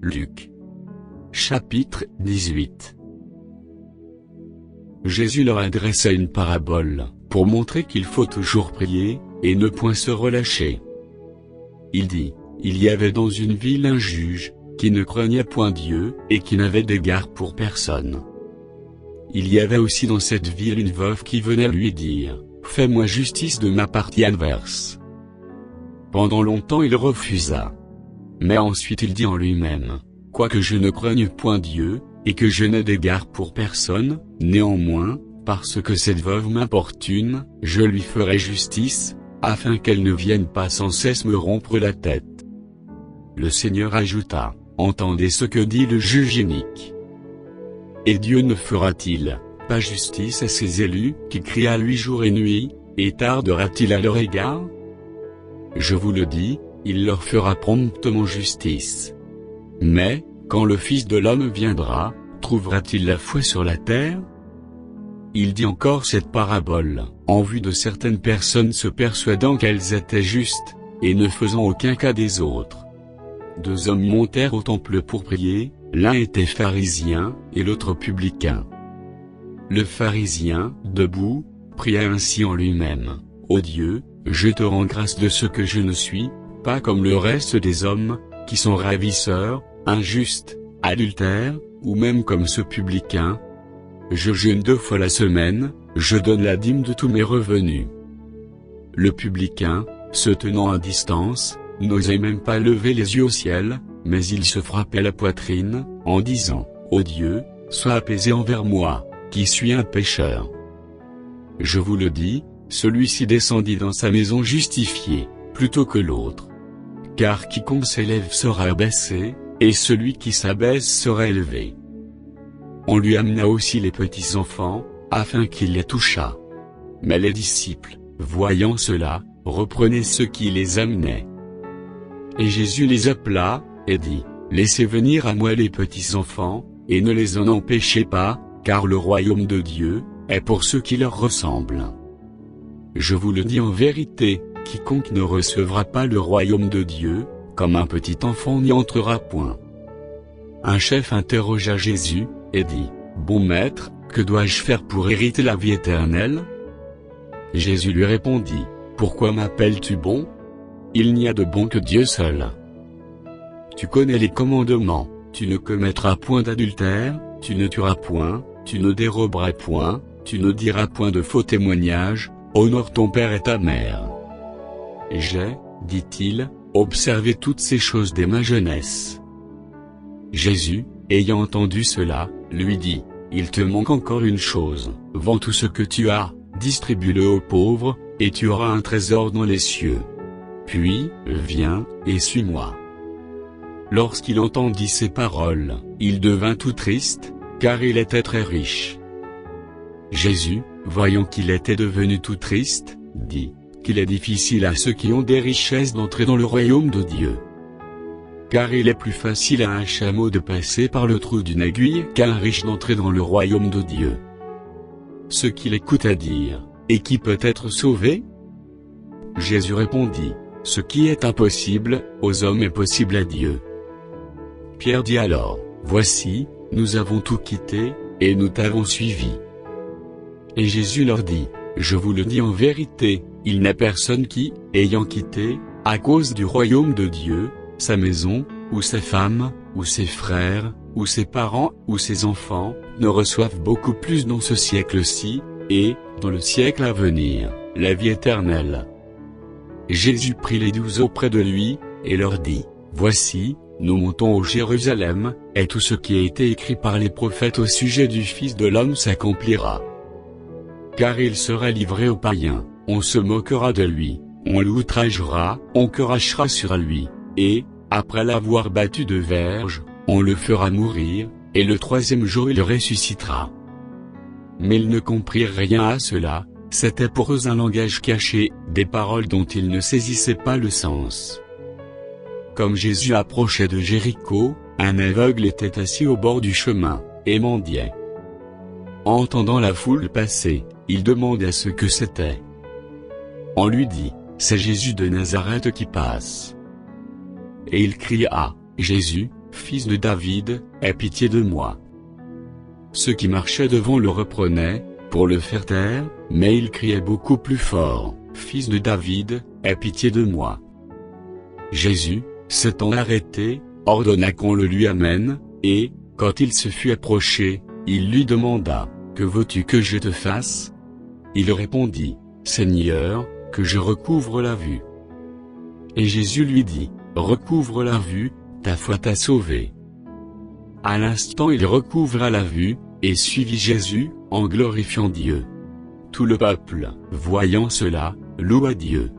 Luc. Chapitre 18. Jésus leur adressa une parabole, pour montrer qu'il faut toujours prier, et ne point se relâcher. Il dit, il y avait dans une ville un juge, qui ne craignait point Dieu, et qui n'avait d'égard pour personne. Il y avait aussi dans cette ville une veuve qui venait lui dire, fais-moi justice de ma partie adverse. Pendant longtemps il refusa. Mais ensuite il dit en lui-même, quoique je ne craigne point Dieu, et que je n'ai d'égard pour personne, néanmoins, parce que cette veuve m'importune, je lui ferai justice, afin qu'elle ne vienne pas sans cesse me rompre la tête. Le Seigneur ajouta, entendez ce que dit le juge inique. Et Dieu ne fera-t-il pas justice à ses élus, qui crient à lui jour et nuit, et tardera-t-il à leur égard? Je vous le dis, il leur fera promptement justice. Mais, quand le Fils de l'homme viendra, trouvera-t-il la foi sur la terre? Il dit encore cette parabole, en vue de certaines personnes se persuadant qu'elles étaient justes, et ne faisant aucun cas des autres. Deux hommes montèrent au temple pour prier, l'un était pharisien, et l'autre publicain. Le pharisien, debout, pria ainsi en lui-même, ô Dieu, je te rends grâce de ce que je ne suis, pas comme le reste des hommes, qui sont ravisseurs, injustes, adultères, ou même comme ce publicain. Je jeûne 2 fois la semaine, je donne la dîme de tous mes revenus. Le publicain, se tenant à distance, n'osait même pas lever les yeux au ciel, mais il se frappait la poitrine, en disant, ô Dieu, sois apaisé envers moi, qui suis un pécheur. Je vous le dis, celui-ci descendit dans sa maison justifié, plutôt que l'autre. Car quiconque s'élève sera abaissé, et celui qui s'abaisse sera élevé. On lui amena aussi les petits enfants, afin qu'il les touchât. Mais les disciples, voyant cela, reprenaient ceux qui les amenaient. Et Jésus les appela, et dit, laissez venir à moi les petits enfants, et ne les en empêchez pas, car le royaume de Dieu est pour ceux qui leur ressemblent. Je vous le dis en vérité, quiconque ne recevra pas le royaume de Dieu, comme un petit enfant n'y entrera point. Un chef interrogea Jésus, et dit, bon maître, que dois-je faire pour hériter la vie éternelle? Jésus lui répondit, pourquoi m'appelles-tu bon? Il n'y a de bon que Dieu seul. Tu connais les commandements, tu ne commettras point d'adultère, tu ne tueras point, tu ne déroberas point, tu ne diras point de faux témoignages, honore ton père et ta mère. J'ai, dit-il, observé toutes ces choses dès ma jeunesse. Jésus, ayant entendu cela, lui dit, il te manque encore une chose, vends tout ce que tu as, distribue-le aux pauvres, et tu auras un trésor dans les cieux. Puis, viens, et suis-moi. Lorsqu'il entendit ces paroles, il devint tout triste, car il était très riche. Jésus, voyant qu'il était devenu tout triste, dit, qu'il est difficile à ceux qui ont des richesses d'entrer dans le royaume de Dieu. Car il est plus facile à un chameau de passer par le trou d'une aiguille qu'à un riche d'entrer dans le royaume de Dieu. Ce qu'il écoute à dire, et qui peut être sauvé? Jésus répondit, ce qui est impossible aux hommes est possible à Dieu. Pierre dit alors, voici, nous avons tout quitté, et nous t'avons suivi. Et Jésus leur dit, je vous le dis en vérité, il n'est personne qui, ayant quitté, à cause du royaume de Dieu, sa maison, ou sa femme, ou ses frères, ou ses parents, ou ses enfants, ne reçoivent beaucoup plus dans ce siècle-ci, et, dans le siècle à venir, la vie éternelle. Jésus prit les 12 auprès de lui, et leur dit, voici, nous montons au Jérusalem, et tout ce qui a été écrit par les prophètes au sujet du Fils de l'homme s'accomplira. Car il sera livré aux païens, on se moquera de lui, on l'outragera, on crachera sur lui, et, après l'avoir battu de verge, on le fera mourir, et le 3e jour il ressuscitera. Mais ils ne comprirent rien à cela, c'était pour eux un langage caché, des paroles dont ils ne saisissaient pas le sens. Comme Jésus approchait de Jéricho, un aveugle était assis au bord du chemin, et mendiait. Entendant la foule passer, il demanda ce que c'était. On lui dit, c'est Jésus de Nazareth qui passe. Et il cria, Jésus, Fils de David, aie pitié de moi. » Ceux qui marchaient devant le reprenaient, pour le faire taire, mais il criait beaucoup plus fort, « Fils de David, aie pitié de moi. » Jésus, s'étant arrêté, ordonna qu'on le lui amène, et, quand il se fut approché, il lui demanda, « Que veux-tu que je te fasse ?» Il répondit, « Seigneur, que je recouvre la vue. » Et Jésus lui dit, « Recouvre la vue, ta foi t'a sauvé. » À l'instant il recouvra la vue, et suivit Jésus, en glorifiant Dieu. Tout le peuple, voyant cela, loua Dieu.